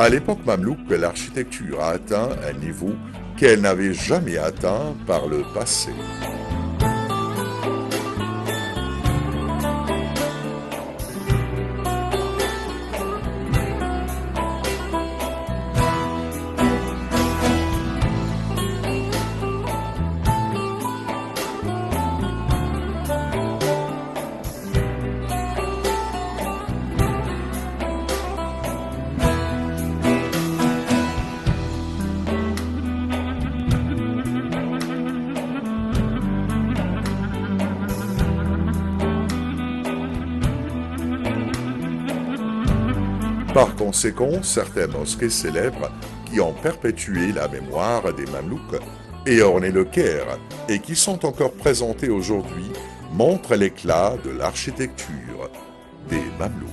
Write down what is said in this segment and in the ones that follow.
À l'époque mamelouk, l'architecture a atteint un niveau qu'elle n'avait jamais atteint par le passé. Par conséquent, certaines mosquées célèbres qui ont perpétué la mémoire des Mamelouks et orné le Caire et qui sont encore présentées aujourd'hui montrent l'éclat de l'architecture des Mamelouks.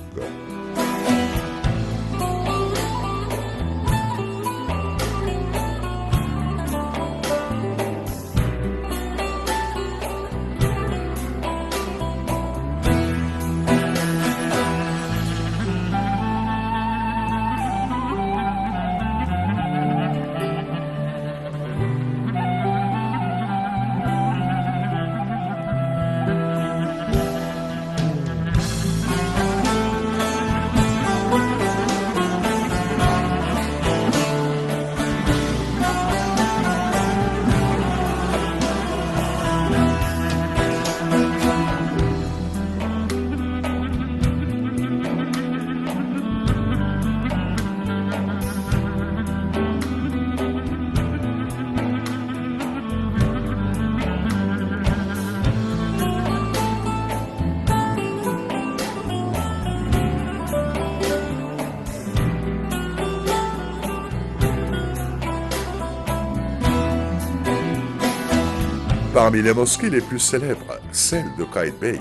Parmi les mosquées les plus célèbres, celle de Qaïtbay,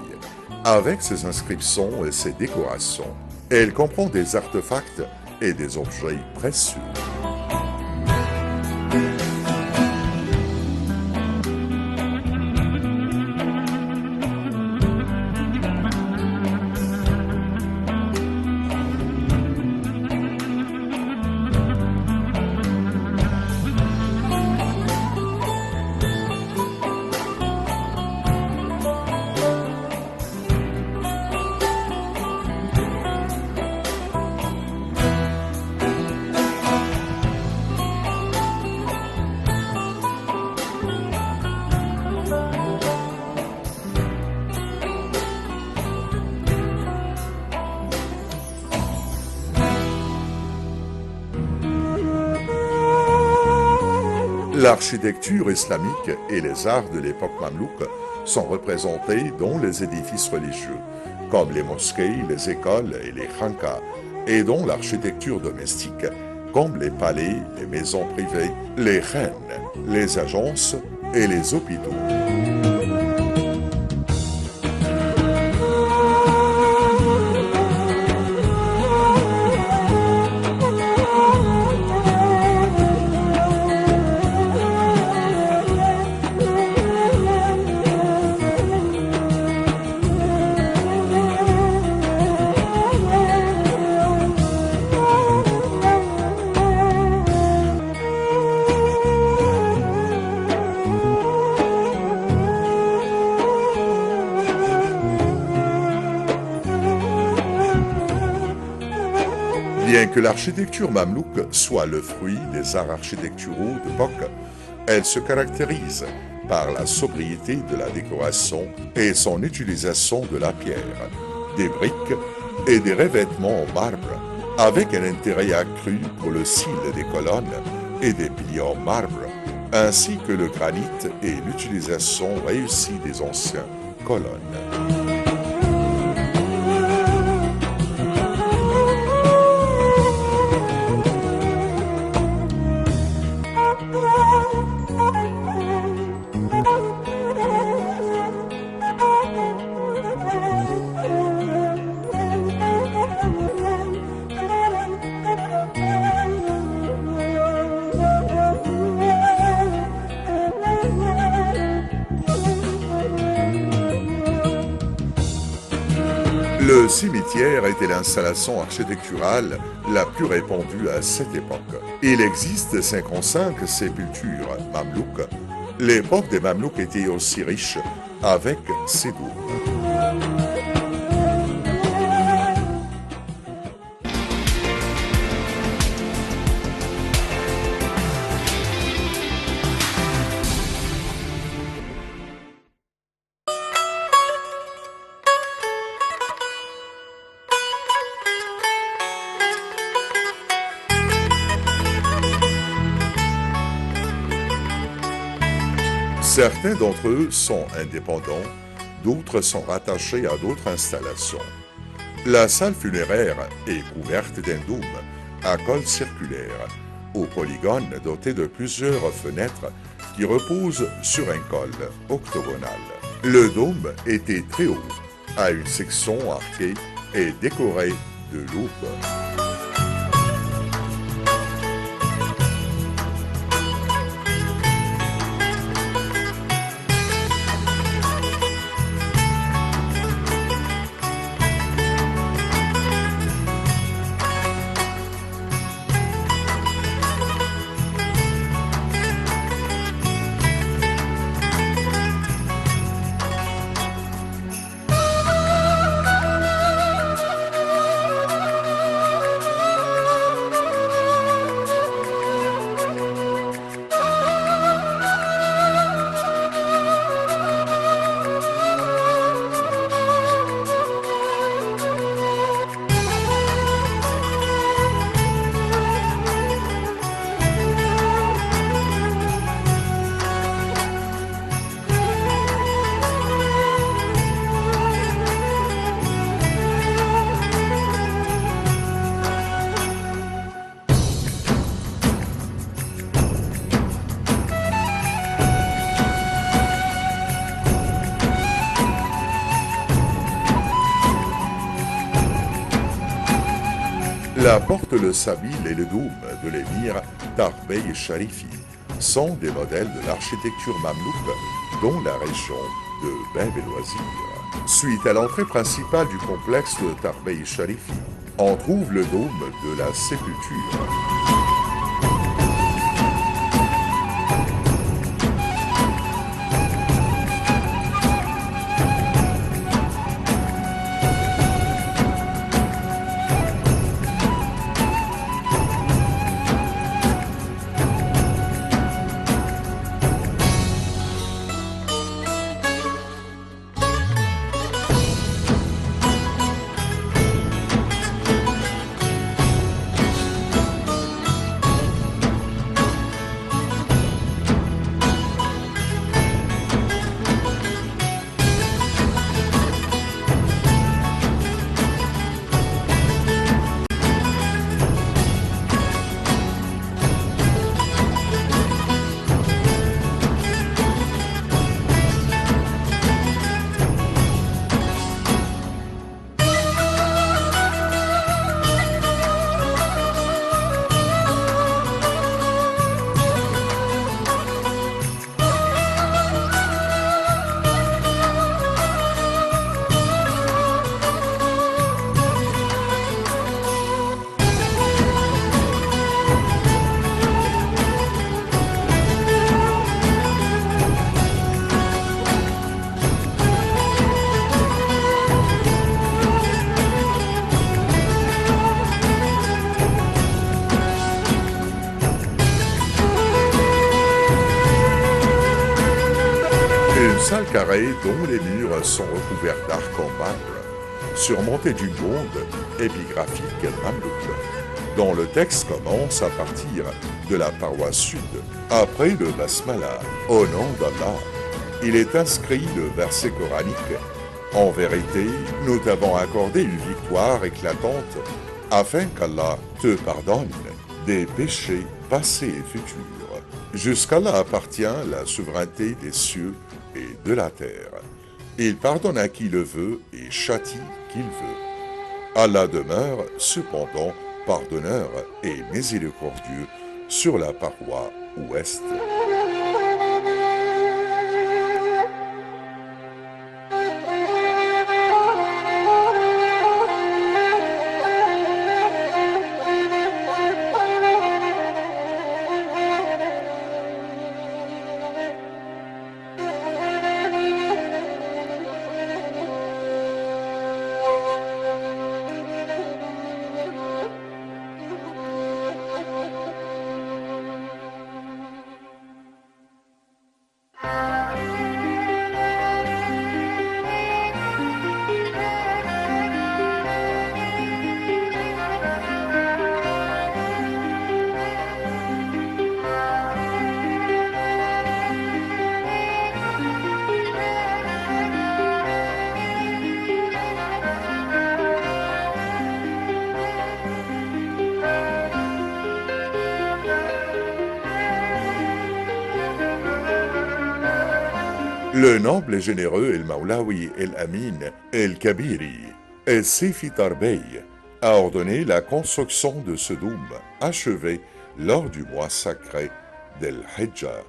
avec ses inscriptions et ses décorations. Elle comprend des artefacts et des objets précieux. L'architecture islamique et les arts de l'époque mamelouk sont représentés dans les édifices religieux, comme les mosquées, les écoles et les khankas, et dans l'architecture domestique, comme les palais, les maisons privées, les reines, les agences et les hôpitaux. Bien que l'architecture mamelouk soit le fruit des arts architecturaux d'époque, elle se caractérise par la sobriété de la décoration et son utilisation de la pierre, des briques et des revêtements en marbre, avec un intérêt accru pour le style des colonnes et des piliers en marbre, ainsi que le granit et l'utilisation réussie des anciens colonnes. cimetière était l'installation architecturale la plus répandue à cette époque. Il existe 55 sépultures mamelouks. L'époque des Mamelouks était aussi riche avec ses dômes. Certains d'entre eux sont indépendants, d'autres sont rattachés à d'autres installations. La salle funéraire est couverte d'un dôme à col circulaire, au polygone doté de plusieurs fenêtres qui reposent sur un col octogonal. Le dôme était très haut, à une section arquée et décoré de loupes. La porte le Sabil et le dôme de l'émir Tarbey Sharifi sont des modèles de l'architecture mamelouk dont la région de Bab el-Wazir. Suite à l'entrée principale du complexe de Tarbey Sharifi, on trouve le dôme de la sépulture. Une salle carrée dont les murs sont recouverts d'arcs en marbre, surmontés d'une bonde épigraphique mamelouk, dont le texte commence à partir de la paroisse sud. Après le basmala, au nom d'Allah, il est inscrit le verset coranique « En vérité, nous t'avons accordé une victoire éclatante afin qu'Allah te pardonne des péchés passés et futurs. Jusqu'à là appartient la souveraineté des cieux et de la terre. Il pardonne à qui le veut et châtie qui le veut. Allah demeure cependant pardonneur et miséricordieux sur la paroi ouest. Le noble et généreux El-Maulawi El-Amin El-Kabiri El-Sifi Tarbey a ordonné la construction de ce dôme achevé lors du mois sacré d'El-Hijjah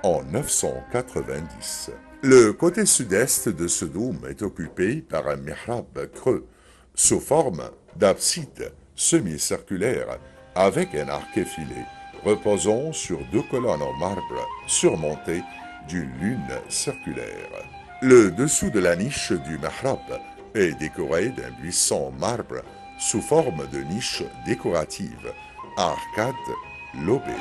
en 990. Le côté sud-est de ce dôme est occupé par un mihrab creux sous forme d'abside semi-circulaire avec un arc effilé reposant sur deux colonnes en marbre surmontées d'une lune circulaire. Le dessous de la niche du mihrab est décoré d'un buisson en marbre sous forme de niche décorative à arcade lobée.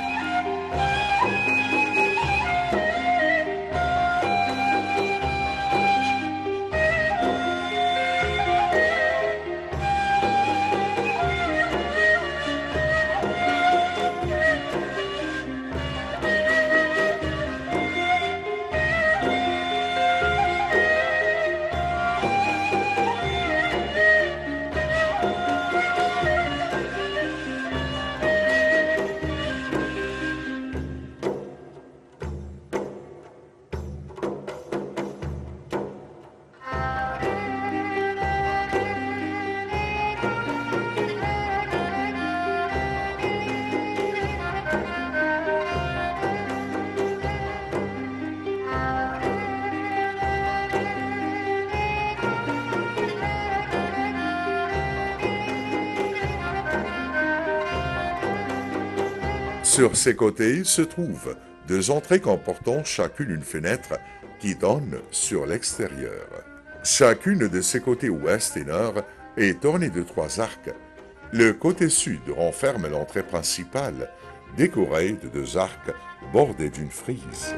Sur ses côtés se trouvent deux entrées comportant chacune une fenêtre qui donne sur l'extérieur. Chacune de ses côtés ouest et nord est ornée de trois arcs. Le côté sud renferme l'entrée principale, décorée de deux arcs bordés d'une frise.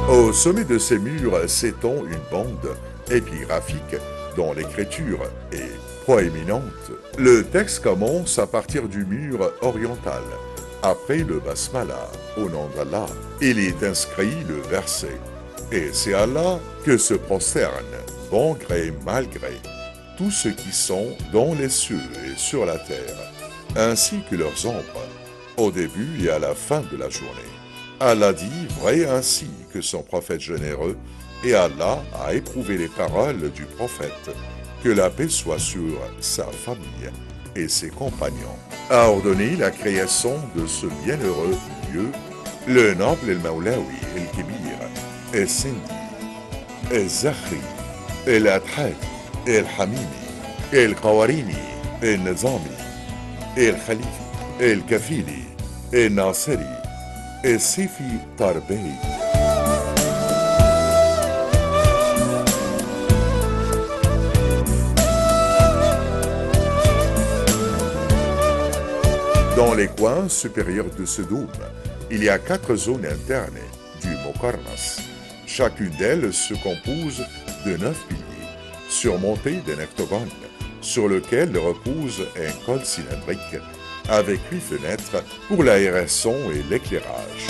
Au sommet de ces murs s'étend une bande épigraphique dont l'écriture est proéminente. Le texte commence à partir du mur oriental. Après le basmala, au nom d'Allah, il est inscrit le verset « Et c'est Allah que se prosternent, bon gré mal gré, tous ceux qui sont dans les cieux et sur la terre, ainsi que leurs ombres, au début et à la fin de la journée. Allah dit vrai ainsi que son prophète généreux, et Allah a éprouvé les paroles du prophète, que la paix soit sur sa famille et ses compagnons, a ordonné la création de ce bienheureux lieu, le noble El-Maulawi El-Kibir, El-Sindi, El-Zakhri, El-Adhad, El-Hamimi, El-Qawarini, El-Nizami, El-Khalifi, El-Kafili, El-Nasiri, El-Sifi Tarbey. Dans les coins supérieurs de ce dôme, il y a 4 zones internes du Mokarnas. Chacune d'elles se compose de 9 piliers, surmontés d'un octogone, sur lequel repose un col cylindrique avec 8 fenêtres pour l'aération et l'éclairage.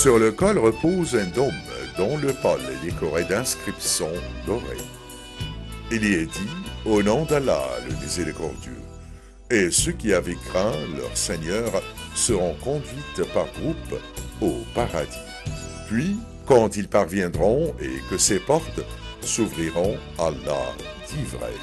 Sur le col repose un dôme dont le pôle est décoré d'inscriptions dorées. Il y est dit « Au nom d'Allah, le miséricordieux ». Et ceux qui avaient craint leur Seigneur seront conduits par groupe au paradis. Puis, quand ils parviendront et que ces portes s'ouvriront, Allah dit vrai.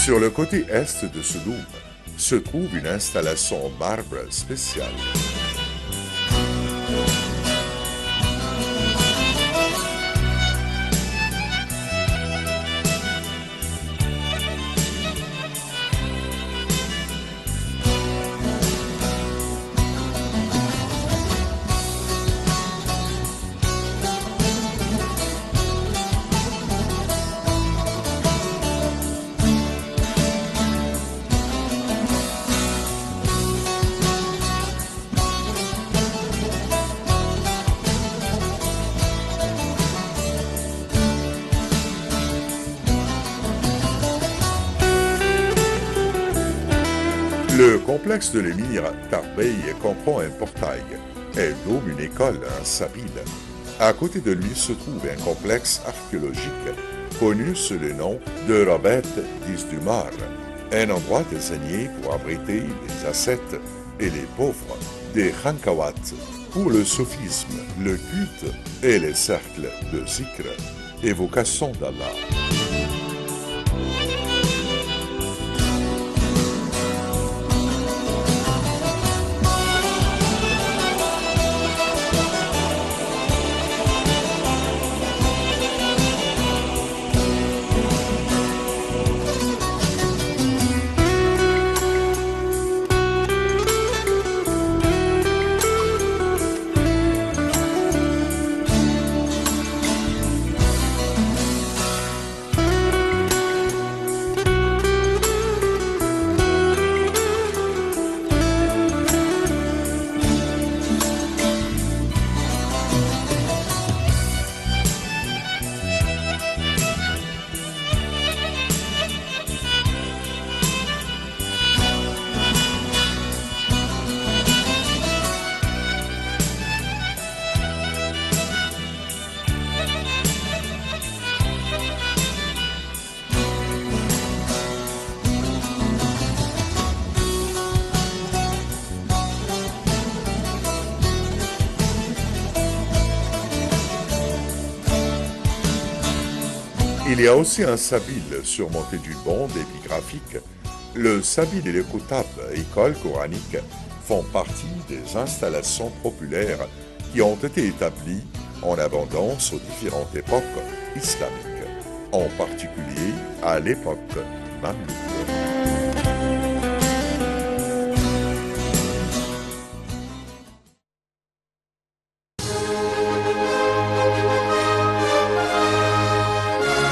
Sur le côté est de ce dôme se trouve une installation en marbre spéciale. Le complexe de l'émir Tarbey comprend un portail, un dôme, une école, un sabil. À côté de lui se trouve un complexe archéologique connu sous le nom de Robert d'Isdumar, un endroit désigné pour abriter les ascètes et les pauvres, des Khankawat, pour le soufisme, le culte et les cercles de zikr, évocation d'Allah. Il y a aussi un sabil surmonté d'une bande épigraphique. Le sabil et le kutab, école coranique, font partie des installations populaires qui ont été établies en abondance aux différentes époques islamiques, en particulier à l'époque mamelouk.